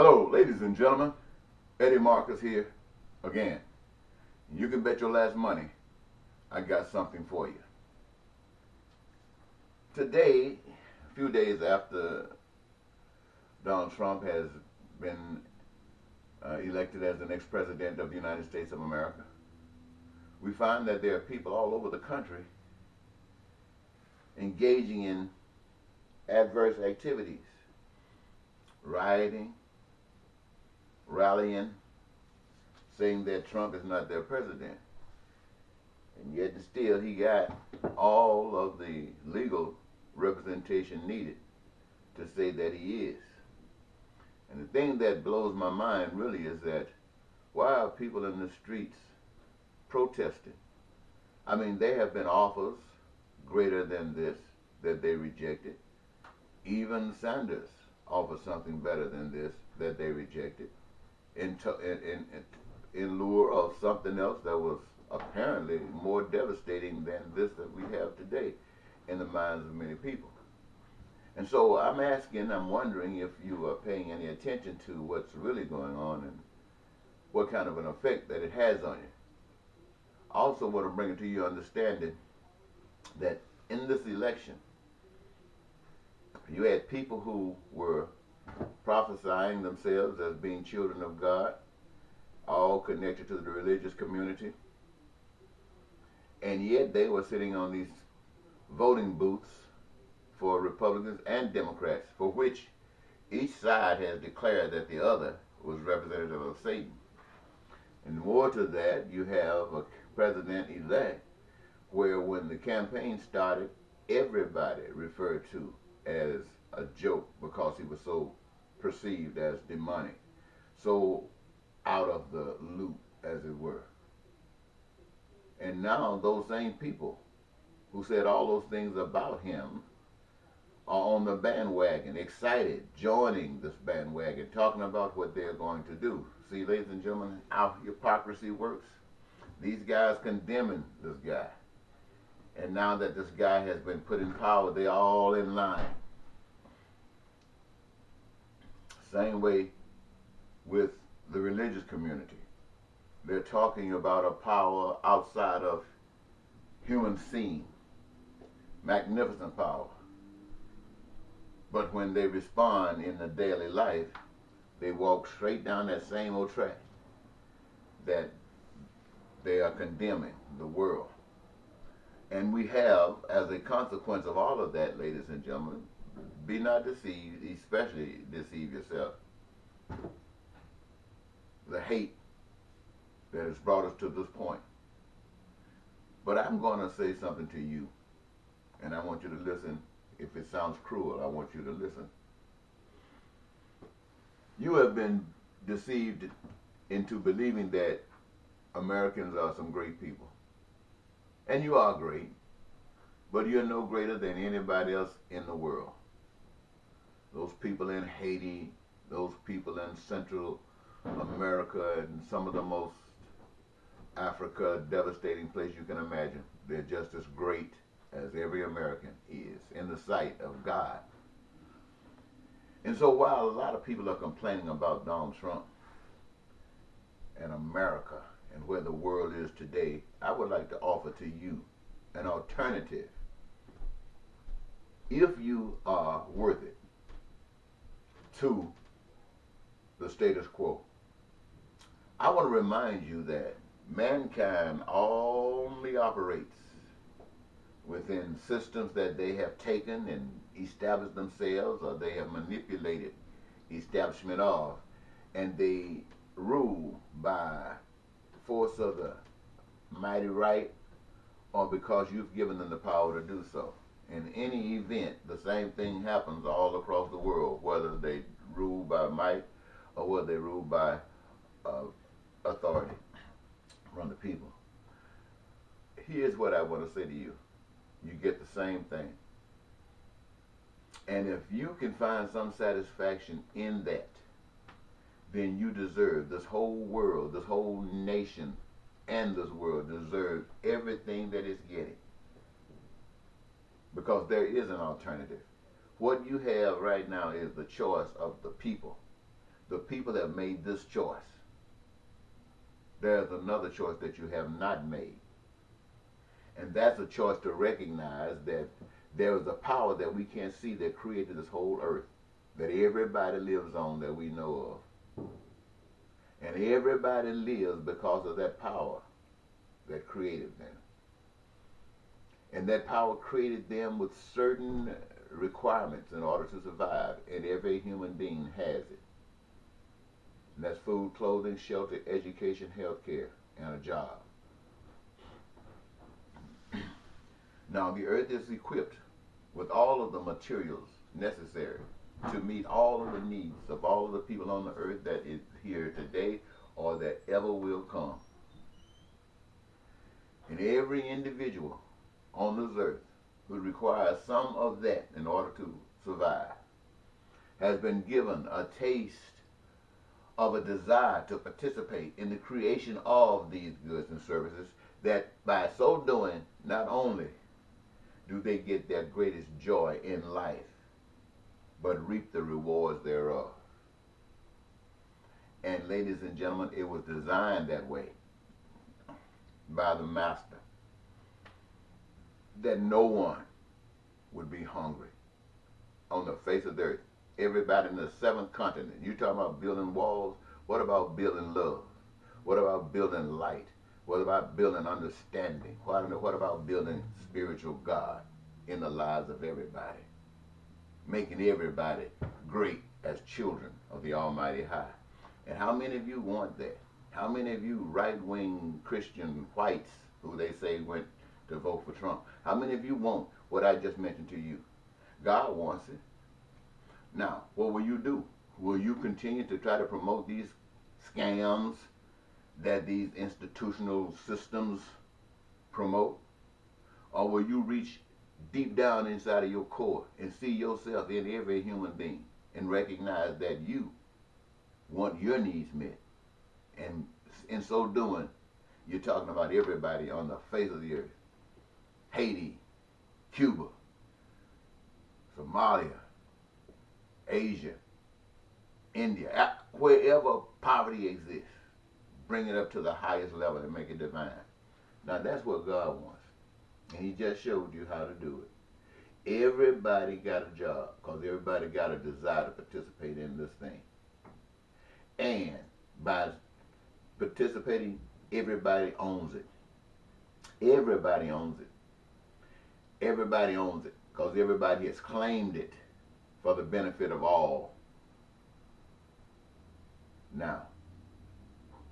Hello, ladies and gentlemen. Eddie Marcus here again. You can bet your last money I got something for you. Today, a few days after Donald Trump has been elected as the next president of the United States of America, we find that there are people all over the country engaging in adverse activities, rioting, rallying, saying that Trump is not their president. And yet still he got all of the legal representation needed to say that he is. And the thing that blows my mind really is that why are people in the streets protesting? I mean, there have been offers greater than this that they rejected. Even Sanders offered something better than this that they rejected in lieu of something else that was apparently more devastating than this that we have today in the minds of many people. And so I'm wondering if you are paying any attention to what's really going on and what kind of an effect that it has on you. I also want to bring it to your understanding that in this election, you had people who were prophesying themselves as being children of God, all connected to the religious community, and yet they were sitting on these voting booths for Republicans and Democrats, for which each side has declared that the other was representative of Satan. And more to that, you have a president-elect where when the campaign started, everybody referred to as a joke because he was so perceived as demonic, so out of the loop, as it were. And now those same people who said all those things about him are on the bandwagon, excited, joining this bandwagon, talking about what they're going to do. See, ladies and gentlemen, how hypocrisy works? These guys condemning this guy. And now that this guy has been put in power, they're all in line. Same way with the religious community. They're talking about a power outside of human seeing, magnificent power. But when they respond in the daily life, they walk straight down that same old track that they are condemning the world. And we have, as a consequence of all of that, ladies and gentlemen, be not deceived, especially deceive yourself. The hate that has brought us to this point. But I'm going to say something to you, and I want you to listen. If it sounds cruel, I want you to listen. You have been deceived into believing that Americans are some great people. And you are great, but you're no greater than anybody else in the world. Those people in Haiti, those people in Central America, and some of the most Africa devastating place you can imagine, they're just as great as every American is in the sight of God. And so while a lot of people are complaining about Donald Trump and America and where the world is today, I would like to offer to you an alternative. If you are worth it to the status quo, I want to remind you that mankind only operates within systems that they have taken and established themselves, or they have manipulated establishment of, and they rule by force of the mighty right, or because you've given them the power to do so. In any event, the same thing happens all across the world, whether they rule by might or whether they rule by authority from the people. Here's what I want to say to you. You get the same thing. And if you can find some satisfaction in that, then you deserve, this whole world, this whole nation, and this world deserves everything that it's getting. Because there is an alternative. What you have right now is the choice of the people. the people have made this choice. There's another choice that you have not made. And that's a choice to recognize that there is a power that we can't see that created this whole earth, that everybody lives on, that we know of. And everybody lives because of that power that created them. And that power created them with certain requirements in order to survive, and every human being has it. And that's food, clothing, shelter, education, health care, and a job. Now the earth is equipped with all of the materials necessary to meet all of the needs of all of the people on the earth that is here today or that ever will come. And every individual on this earth who requires some of that in order to survive has been given a taste of a desire to participate in the creation of these goods and services, that by so doing, not only do they get their greatest joy in life, but reap the rewards thereof. And ladies and gentlemen, it was designed that way by the Master, that no one would be hungry on the face of the earth. Everybody in the seventh continent. You talking about building walls? What about building love? What about building light? What about building understanding? What about building spiritual God in the lives of everybody? Making everybody great as children of the Almighty High. And how many of you want that? How many of you right-wing Christian whites who they say went to vote for Trump, how many of you want what I just mentioned to you? God wants it. Now, what will you do? Will you continue to try to promote these scams that these institutional systems promote? Or will you reach deep down inside of your core and see yourself in every human being and recognize that you want your needs met? And in so doing, you're talking about everybody on the face of the earth. Haiti, Cuba, Somalia, Asia, India, wherever poverty exists, bring it up to the highest level and make it divine. Now that's what God wants. And he just showed you how to do it. Everybody got a job because everybody got a desire to participate in this thing. And by participating, everybody owns it. Everybody owns it. Everybody owns it because everybody has claimed it for the benefit of all. Now,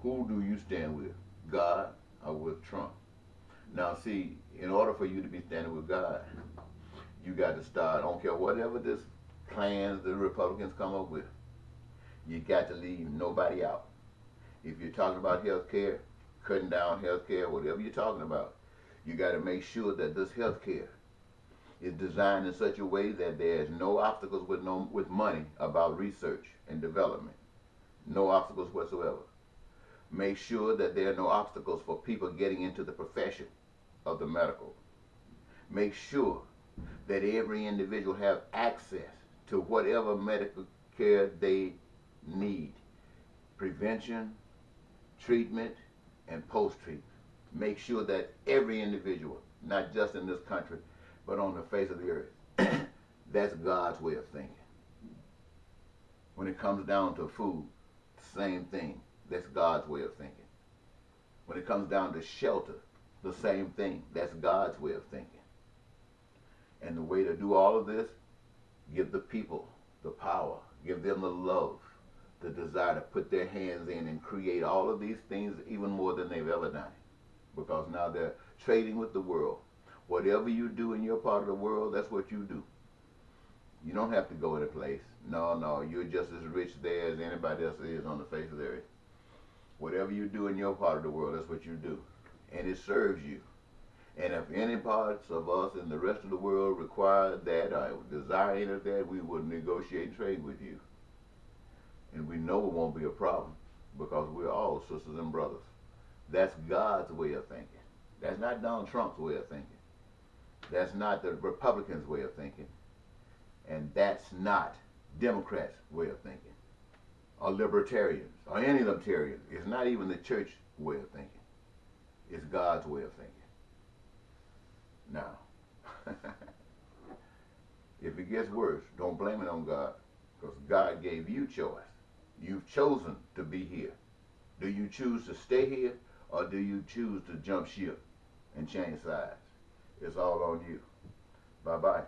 who do you stand with? God or with Trump? Now see, in order for you to be standing with God, you got to start, I don't care whatever this plans the Republicans come up with, you got to leave nobody out. If you're talking about health care, cutting down health care, whatever you're talking about, you got to make sure that this health care is designed in such a way that there's no obstacles with money about research and development. No obstacles whatsoever. Make sure that there are no obstacles for people getting into the profession of the medical. Make sure that every individual have access to whatever medical care they need. Prevention, treatment, and post-treatment. Make sure that every individual, not just in this country, but on the face of the earth, that's God's way of thinking. When it comes down to food, same thing. That's God's way of thinking. When it comes down to shelter, the same thing. That's God's way of thinking. And the way to do all of this, give the people the power, give them the love, the desire to put their hands in and create all of these things even more than they've ever done. Because now they're trading with the world. Whatever you do in your part of the world, that's what you do. You don't have to go in a place. No, you're just as rich there as anybody else is on the face of the earth. Whatever you do in your part of the world, that's what you do. And it serves you. And if any parts of us in the rest of the world require that or desire any of that, we will negotiate trade with you. And we know it won't be a problem because we're all sisters and brothers. That's God's way of thinking. That's not Donald Trump's way of thinking. That's not the Republicans' way of thinking. And that's not Democrats' way of thinking. or libertarians or any libertarians. It's not even the church way of thinking. It's God's way of thinking. Now, if it gets worse, don't blame it on God, because God gave you choice. You've chosen to be here. Do you choose to stay here, or do you choose to jump ship and change sides? It's all on you. Bye-bye.